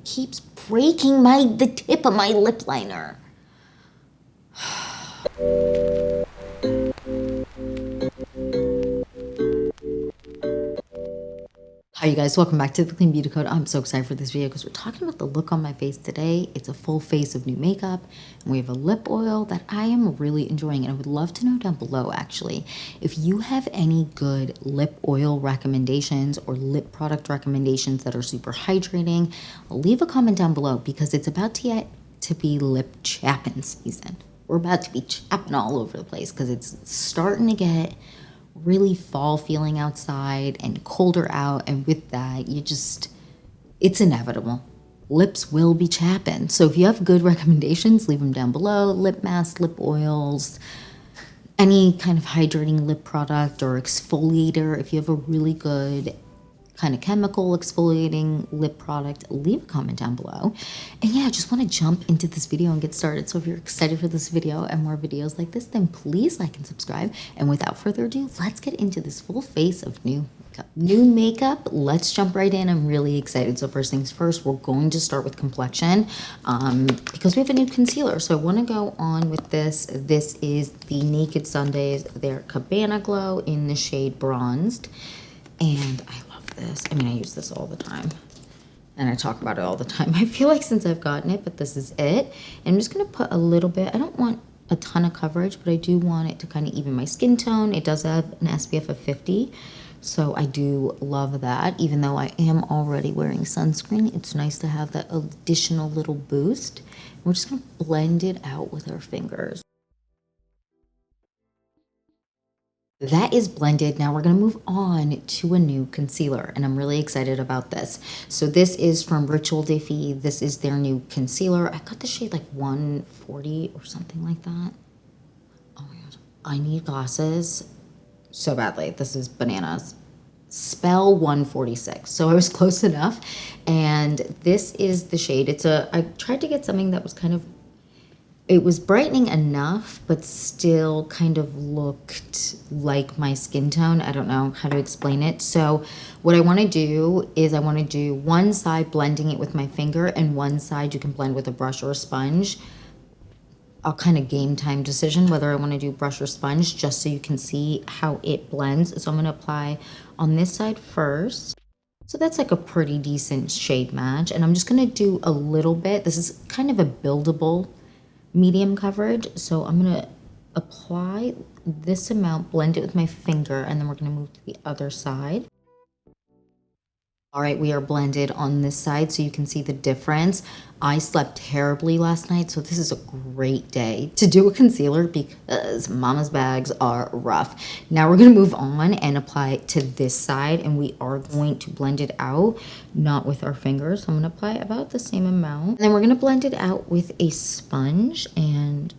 keeps breaking the tip of my lip liner. Hi you guys, welcome back to the Clean Beauty Code. I'm so excited for this video because we're talking about the look on my face today. It's a full face of new makeup and we have a lip oil that I am really enjoying, and I would love to know down below actually if you have any good lip oil recommendations or lip product recommendations that are super hydrating. Leave a comment down below because it's about to get to be lip chapping season. We're about to be chapping all over the place because it's starting to get really fall feeling outside and colder out, and with that it's inevitable. Lips will be chapping. So if you have good recommendations, leave them down below. Lip masks, lip oils, any kind of hydrating lip product or exfoliator. If you have a really good kind of chemical exfoliating lip product, leave a comment down below. And yeah, I just want to jump into this video and get started. So if you're excited for this video and more videos like this, then please like and subscribe. And without further ado, let's get into this full face of new makeup. Let's jump right in. I'm really excited. So first things first, we're going to start with complexion because we have a new concealer. So I want to go on with this. This is the Naked Sundays, their Cabana Glow in the shade Bronzed. And I love this. I mean, I use this all the time and I talk about it all the time. I feel like since I've gotten it, but this is it. And I'm just going to put a little bit. I don't want a ton of coverage, but I do want it to kind of even my skin tone. It does have an SPF of 50. So I do love that. Even though I am already wearing sunscreen, it's nice to have that additional little boost. We're just going to blend it out with our fingers. That is blended. Now we're going to move on to a new concealer, and I'm really excited about this. So this is from Rituel de Fille. This is their new concealer. I got the shade like 140 or something like that. Oh my gosh. I need glasses so badly. This is bananas. Spell 146. So I was close enough. And this is the shade. I tried to get something that was it was brightening enough, but still kind of looked like my skin tone. I don't know how to explain it. So what I want to do is I want to do one side blending it with my finger, and one side you can blend with a brush or a sponge. I'll kind of game time decision whether I want to do brush or sponge, just so you can see how it blends. So I'm going to apply on this side first. So that's like a pretty decent shade match. And I'm just going to do a little bit. This is kind of a buildable medium coverage, so I'm going to apply this amount, blend it with my finger, and then we're going to move to the other side. All right, we are blended on this side, so you can see the difference. I slept terribly last night, so this is a great day to do a concealer because mama's bags are rough. Now we're going to move on and apply it to this side, and we are going to blend it out, not with our fingers. So I'm going to apply about the same amount. And then we're going to blend it out with a sponge, and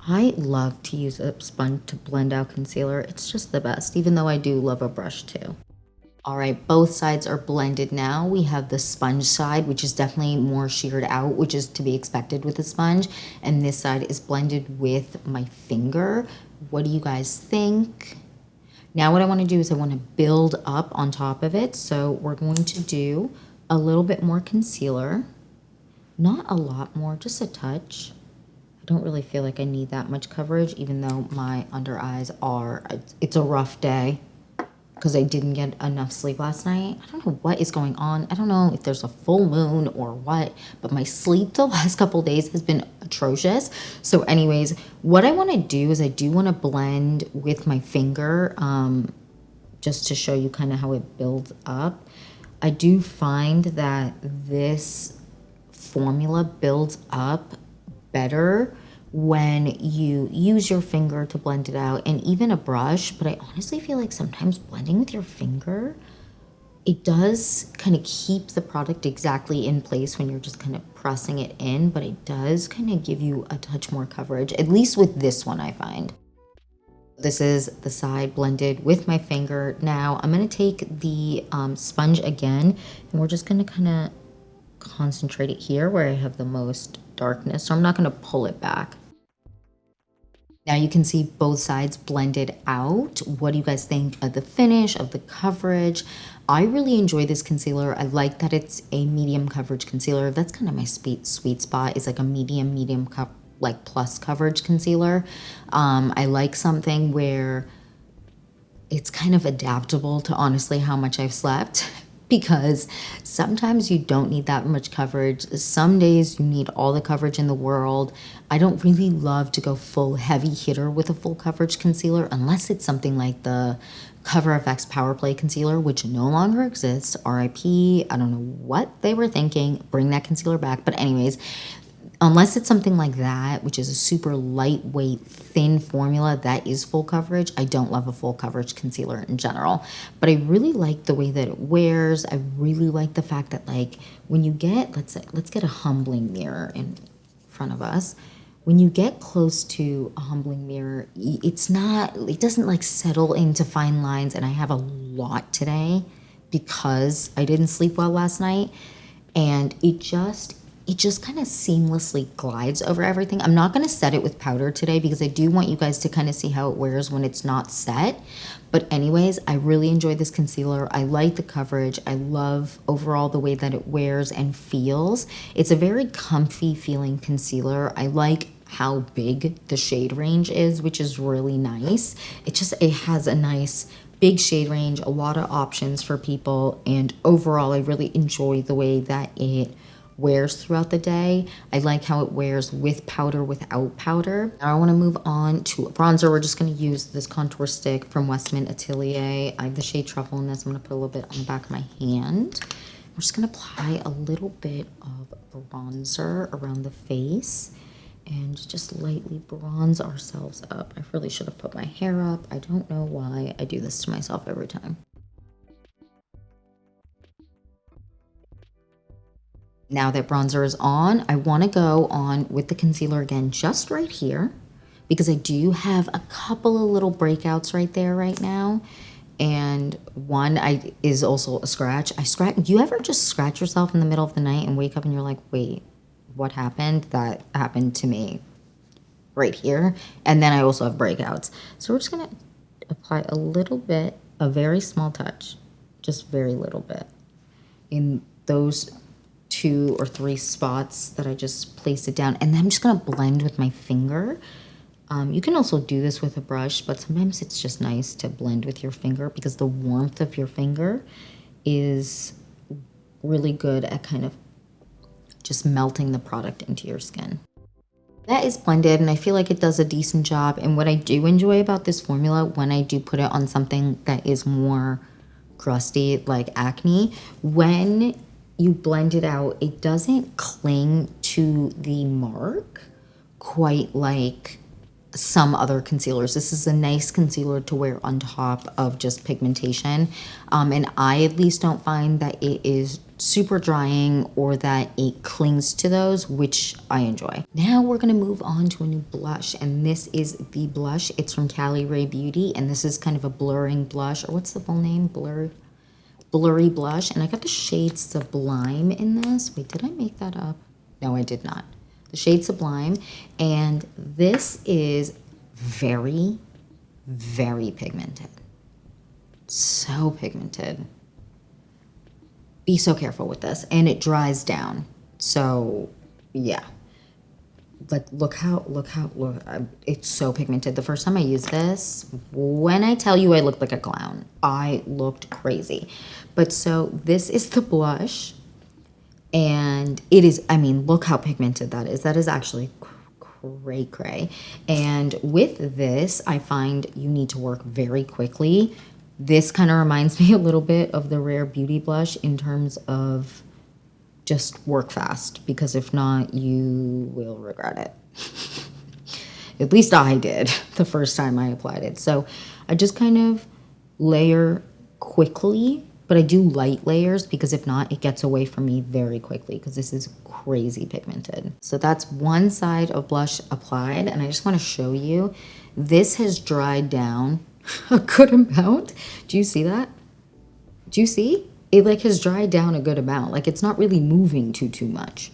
I love to use a sponge to blend out concealer. It's just the best, even though I do love a brush too. All right, both sides are blended now. We have the sponge side, which is definitely more sheared out, which is to be expected with a sponge. And this side is blended with my finger. What do you guys think? Now what I want to do is I want to build up on top of it. So we're going to do a little bit more concealer. Not a lot more, just a touch. I don't really feel like I need that much coverage, even though my under eyes it's a rough day, because I didn't get enough sleep last night. I don't know what is going on. I don't know if there's a full moon or what, but my sleep the last couple days has been atrocious. So anyways, what I want to do is I do want to blend with my finger, just to show you kind of how it builds up. I do find that this formula builds up better when you use your finger to blend it out, and even a brush. But I honestly feel like sometimes blending with your finger, it does kind of keep the product exactly in place when you're just kind of pressing it in, but it does kind of give you a touch more coverage, at least with this one I find. This is the side blended with my finger. Now I'm going to take the sponge again, and we're just going to kind of concentrate it here where I have the most darkness. So I'm not going to pull it back. Now you can see both sides blended out. What do you guys think of the finish, of the coverage? I really enjoy this concealer. I like that it's a medium coverage concealer. That's kind of my sweet spot, is like a medium like plus coverage concealer. I like something where it's kind of adaptable to honestly how much I've slept, because sometimes you don't need that much coverage. Some days you need all the coverage in the world. I don't really love to go full heavy hitter with a full coverage concealer unless it's something like the Cover FX Power Play Concealer, which no longer exists. RIP. I don't know what they were thinking. Bring that concealer back. But anyways, unless it's something like that, which is a super lightweight, thin formula that is full coverage, I don't love a full coverage concealer in general. But I really like the way that it wears. I really like the fact that, like, when you get, let's get a humbling mirror in front of us. When you get close to a humbling mirror, it doesn't like settle into fine lines. And I have a lot today because I didn't sleep well last night, and it just kind of seamlessly glides over everything. I'm not going to set it with powder today because I do want you guys to kind of see how it wears when it's not set. But anyways, I really enjoy this concealer. I like the coverage. I love overall the way that it wears and feels. It's a very comfy feeling concealer. I like how big the shade range is, which is really nice. It has a nice big shade range, a lot of options for people, and overall I really enjoy the way that it wears throughout the day. I like how it wears with powder, without powder. Now I want to move on to a bronzer. We're just going to use this contour stick from Westman Atelier. I have the shade Truffle in this. I'm going to put a little bit on the back of my hand. We're just going to apply a little bit of bronzer around the face and just lightly bronze ourselves up. I really should have put my hair up. I don't know why I do this to myself every time. Now that bronzer is on, I want to go on with the concealer again, just right here, because I do have a couple of little breakouts right there right now. And one is also a scratch. Do you ever just scratch yourself in the middle of the night and wake up and you're like, wait, what happened? That happened to me right here. And then I also have breakouts. So we're just going to apply a little bit, a very small touch, just very little bit in those 2 or 3 spots that I just placed it down. And then I'm just going to blend with my finger. You can also do this with a brush, but sometimes it's just nice to blend with your finger because the warmth of your finger is really good at kind of just melting the product into your skin. That is blended, and I feel like it does a decent job. And what I do enjoy about this formula, when I do put it on something that is more crusty, like acne, when you blend it out, it doesn't cling to the mark quite like some other concealers. This is a nice concealer to wear on top of just pigmentation. And I at least don't find that it is super drying or that it clings to those, which I enjoy. Now we're gonna move on to a new blush, and this is the blush. It's from Caliray Beauty, and this is kind of a blurring blush, or what's the full name? Blurry blush. And I got the shade Sublime in this. Wait, did I make that up? No, I did not. The shade Sublime, and this is very, very pigmented. So pigmented. Be so careful with this, and it dries down. So yeah, like look how it's so pigmented. The first time I used this, when I tell you I looked like a clown, I looked crazy. But so this is the blush. And it is, I mean, look how pigmented that is. That is actually cray. And with this, I find you need to work very quickly. This kind of reminds me a little bit of the Rare Beauty blush in terms of just work fast, because if not, you will regret it. At least I did the first time I applied it. So I just kind of layer quickly. But I do light layers because if not, it gets away from me very quickly because this is crazy pigmented. So that's one side of blush applied, and I just want to show you. This has dried down a good amount. Do you see that? Do you see? It like has dried down a good amount. Like it's not really moving too much.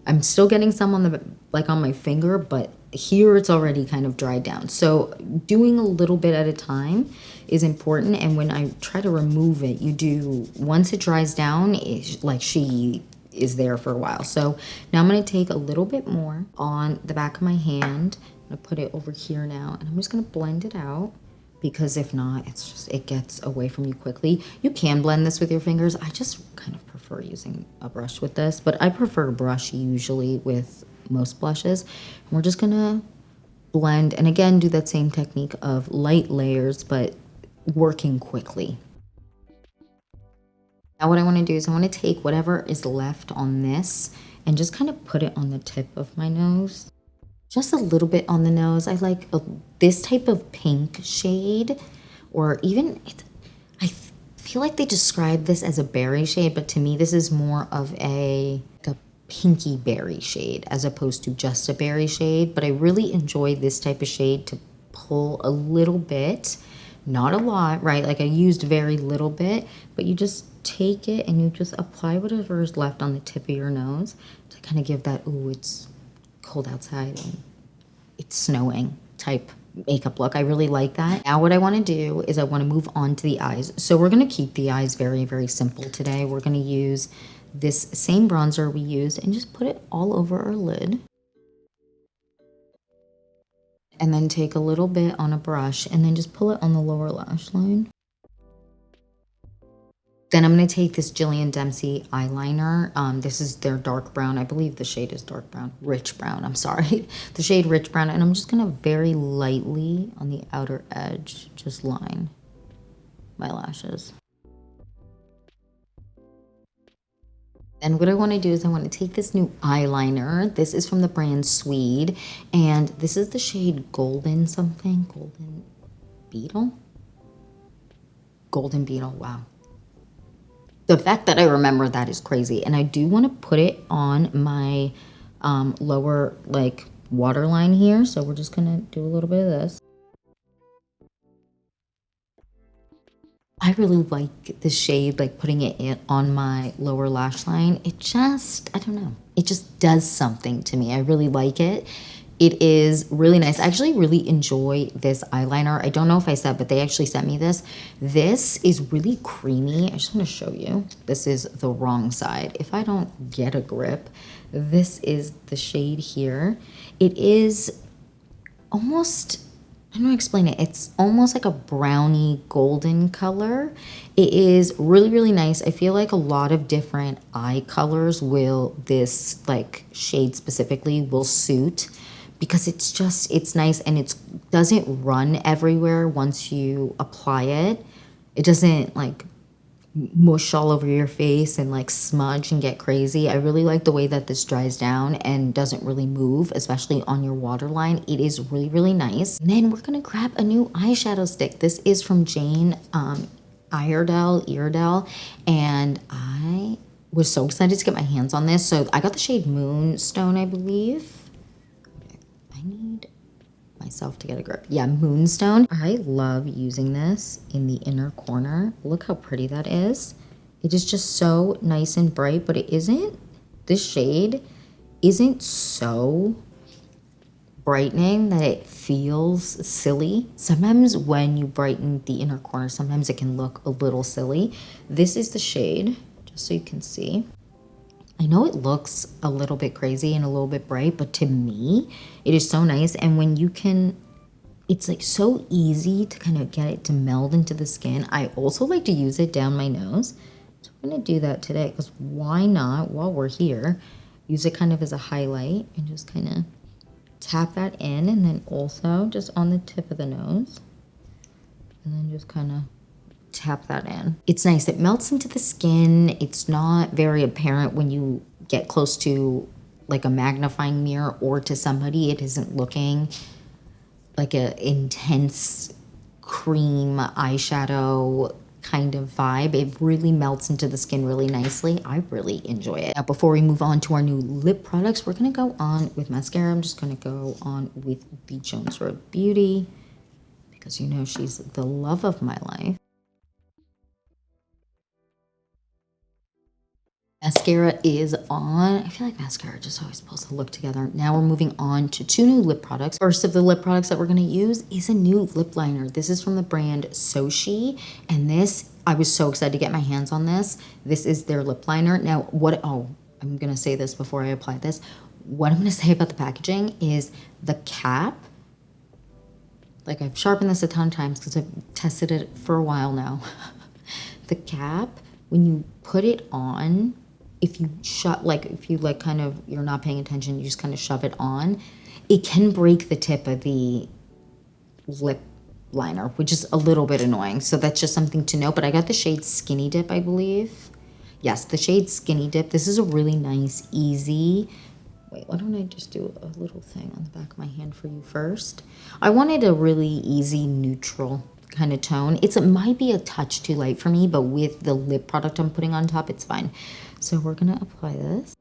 I'm still getting some on the on my finger, but here it's already kind of dried down. So doing a little bit at a time is important. And when I try to remove it, you do, once it dries down, it's like she is there for a while. So now I'm going to take a little bit more on the back of my hand. I'm going to put it over here now, and I'm just going to blend it out, because if not, it's just, it gets away from you quickly. You can blend this with your fingers. I just kind of prefer using a brush with this, but I prefer a brush usually with most blushes. And we're just gonna blend, and again, do that same technique of light layers, but working quickly. Now what I wanna do is I wanna take whatever is left on this and just kind of put it on the tip of my nose. Just a little bit on the nose. I like this type of pink shade, or even, I feel like they describe this as a berry shade, but to me this is more of a pinky berry shade as opposed to just a berry shade. But I really enjoy this type of shade to pull a little bit, not a lot, right? Like I used very little bit, but you just take it and you just apply whatever is left on the tip of your nose to kind of give that, ooh, it's cold outside and it's snowing type makeup look. I really like that. Now what I want to do is I want to move on to the eyes. So we're going to keep the eyes very, very simple today. We're going to use this same bronzer we used and just put it all over our lid. And then take a little bit on a brush and then just pull it on the lower lash line. Then I'm going to take this Jillian Dempsey eyeliner. This is their dark brown. I believe the shade is dark brown. Rich brown, I'm sorry. The shade Rich Brown. And I'm just going to very lightly on the outer edge just line my lashes. Then what I want to do is I want to take this new eyeliner. This is from the brand Swede. And this is the shade Golden something. Golden Beetle? Golden Beetle, wow. The fact that I remember that is crazy. And I do want to put it on my lower like waterline here. So we're just going to do a little bit of this. I really like the shade, like putting it in on my lower lash line. It just, I don't know. It just does something to me. I really like it. It is really nice. I actually really enjoy this eyeliner. I don't know if I said, but they actually sent me this. This is really creamy. I just want to show you. This is the wrong side. If I don't get a grip, this is the shade here. It is almost, I don't know how to explain it. It's almost like a brownie golden color. It is really, really nice. I feel like a lot of different eye colors will, this like shade specifically will suit, because it's just, it's nice and it doesn't run everywhere once you apply it. It doesn't like mush all over your face and like smudge and get crazy. I really like the way that this dries down and doesn't really move, especially on your waterline. It is really, really nice. And then we're gonna grab a new eyeshadow stick. This is from Jane Iredale, and I was so excited to get my hands on this. So I got the shade Moonstone, I believe. I need myself to get a grip. Yeah, Moonstone. I love using this in the inner corner. Look how pretty that is. It is just so nice and bright, but it isn't, this shade isn't so brightening that it feels silly. Sometimes when you brighten the inner corner, sometimes it can look a little silly. This is the shade, just so you can see. I know it looks a little bit crazy and a little bit bright, but to me, it is so nice. And when you can, it's like so easy to kind of get it to meld into the skin. I also like to use it down my nose. So I'm gonna do that today, because why not, while we're here, use it kind of as a highlight and just kind of tap that in, and then also just on the tip of the nose. And then just kind of tap that in. It's nice. It melts into the skin. It's not very apparent when you get close to like a magnifying mirror or to somebody. It isn't looking like a intense cream eyeshadow kind of vibe. It really melts into the skin really nicely. I really enjoy it. Now, before we move on to our new lip products, we're going to go on with mascara. I'm just going to go on with the Jones Road Beauty, because you know she's the love of my life. Mascara is on. I feel like mascara just always supposed to look together. Now we're moving on to two new lip products. First of the lip products that we're gonna use is a new lip liner. This is from the brand Soshe, and this, I was so excited to get my hands on this. This is their lip liner. Now, I'm gonna say this before I apply this. What I'm gonna say about the packaging is the cap, like I've sharpened this a ton of times because I've tested it for a while now. The cap, when you put it on, if you kind of, you're not paying attention, you just kind of shove it on, it can break the tip of the lip liner, which is a little bit annoying. So that's just something to note. But I got the shade Skinny Dip, I believe. Yes, the shade Skinny Dip. This is a really nice, easy. Wait, why don't I just do a little thing on the back of my hand for you first? I wanted a really easy, neutral kind of tone. It might be a touch too light for me, but with the lip product I'm putting on top, it's fine. So we're gonna apply this.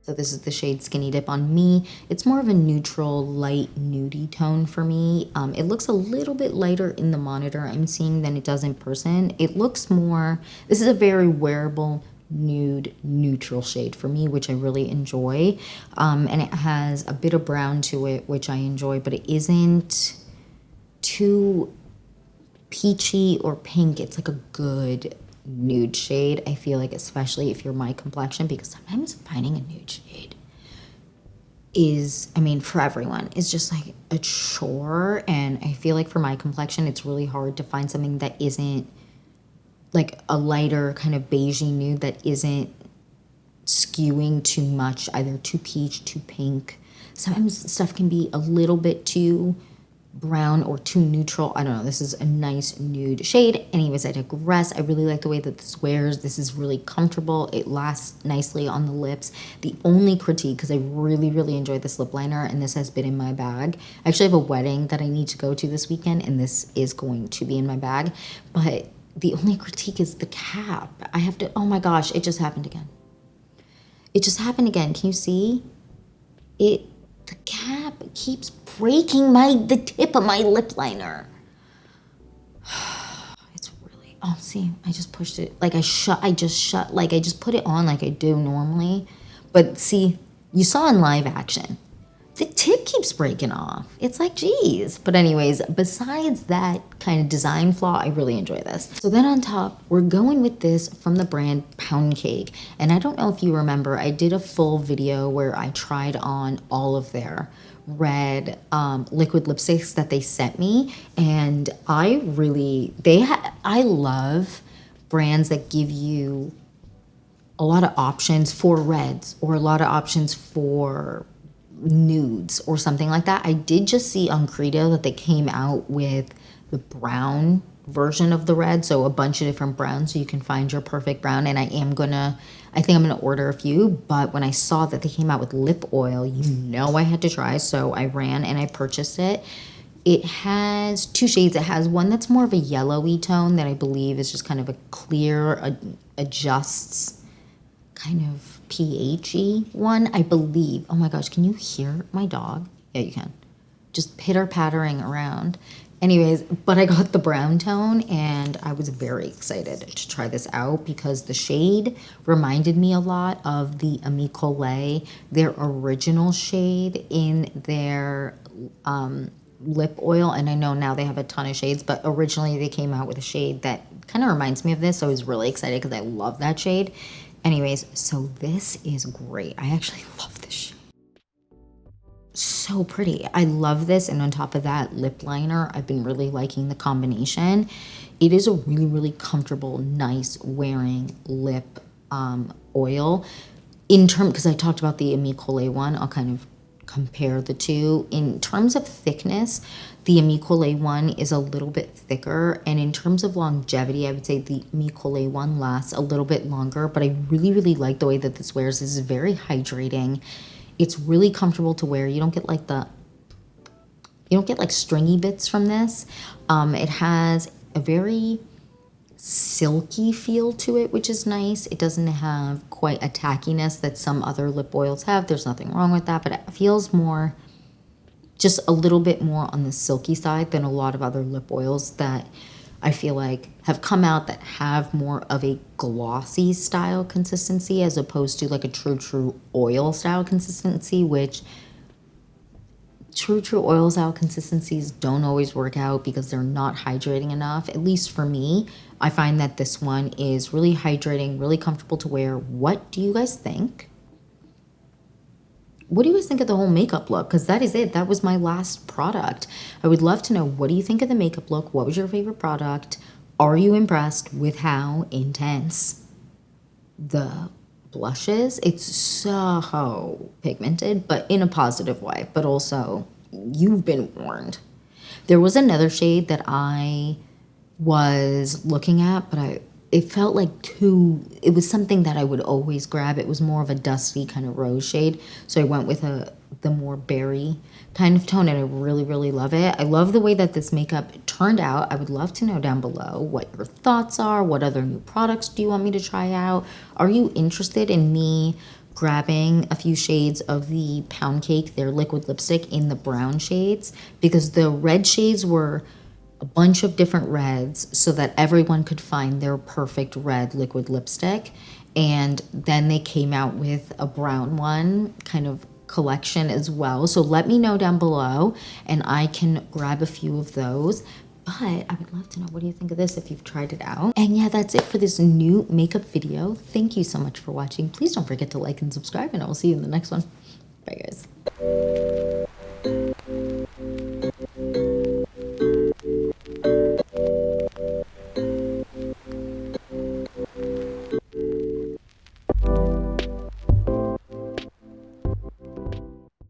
So this is the shade Skinny Dip on me. It's more of a neutral, light, nudie tone for me. It looks a little bit lighter in the monitor I'm seeing than it does in person. It looks more, this is a very wearable, nude, neutral shade for me, which I really enjoy. And it has a bit of brown to it, which I enjoy, but it isn't too peachy or pink. It's like a good nude shade, I feel like, especially if you're my complexion, because sometimes finding a nude shade is, I mean, for everyone, is just like a chore. And I feel like for my complexion, it's really hard to find something that isn't like a lighter kind of beigey nude that isn't skewing too much, either too peach, too pink. Sometimes stuff can be a little bit too brown or too neutral. I don't know. This is a nice nude shade. Anyways, I digress. I really like the way that this wears. This is really comfortable. It lasts nicely on the lips. The only critique, because I really, really enjoyed this lip liner, and this has been in my bag. I actually have a wedding that I need to go to this weekend, and this is going to be in my bag. But the only critique is the cap. I have to, oh my gosh, it just happened again. It just happened again. Can you see? The cap keeps breaking the tip of my lip liner. It's really, oh, see, I just pushed it. Like I just put it on like I do normally. But see, you saw in live action, the tip keeps breaking off. It's like, geez. But anyways, besides that kind of design flaw, I really enjoy this. So then on top, we're going with this from the brand Pound Cake. And I don't know if you remember, I did a full video where I tried on all of their red liquid lipsticks that they sent me. And I love brands that give you a lot of options for reds or a lot of options for nudes or something like that. I did just see on Credo that they came out with the brown version of the red, so a bunch of different browns so you can find your perfect brown. And I think I'm gonna order a few, but when I saw that they came out with lip oil, I had to try, so I ran and I purchased it. It has two shades. It has one that's more of a yellowy tone that I believe is just kind of a clear, adjusts kind of pH-y one, I believe. Oh my gosh, can you hear my dog? Yeah, you can. Just pitter-pattering around. Anyways, but I got the brown tone and I was very excited to try this out because the shade reminded me a lot of the Caliray, their original shade in their lip oil. And I know now they have a ton of shades, but originally they came out with a shade that kind of reminds me of this. So I was really excited because I love that shade. Anyways, so this is great. I actually love this shade. So pretty. I love this. And on top of that, lip liner, I've been really liking the combination. It is a really, really comfortable, nice wearing lip oil. Because I talked about the Caliray one, I'll kind of compare the two. In terms of thickness, the Caliray one is a little bit thicker, and in terms of longevity, I would say the Caliray one lasts a little bit longer, but I really, really like the way that this wears. This is very hydrating. It's really comfortable to wear. You don't get like stringy bits from this. It has a very silky feel to it, which is nice. It doesn't have quite a tackiness that some other lip oils have. There's nothing wrong with that, but it feels more, just a little bit more on the silky side than a lot of other lip oils that I feel like have come out that have more of a glossy style consistency as opposed to like a true oil style consistency, which true oil style consistencies don't always work out because they're not hydrating enough. At least for me, I find that this one is really hydrating, really comfortable to wear. What do you guys think? What do you guys think of the whole makeup look? Because that is it. That was my last product. I would love to know, what do you think of the makeup look? What was your favorite product? Are you impressed with how intense the blush is? It's so pigmented, but in a positive way. But also, you've been warned. There was another shade that I was looking at, but it felt like it was something that I would always grab. It was more of a dusty kind of rose shade. So I went with the more berry kind of tone, and I really love it. I love the way that this makeup turned out. I would love to know down below what your thoughts are. What other new products do you want me to try out? Are you interested in me grabbing a few shades of the Pound Cake, their liquid lipstick, in the brown shades? Because the red shades were a bunch of different reds so that everyone could find their perfect red liquid lipstick. And then they came out with a brown one kind of collection as well. So let me know down below and I can grab a few of those. But I would love to know, what do you think of this if you've tried it out? And yeah, that's it for this new makeup video. Thank you so much for watching. Please don't forget to like and subscribe, and I will see you in the next one. Bye, guys.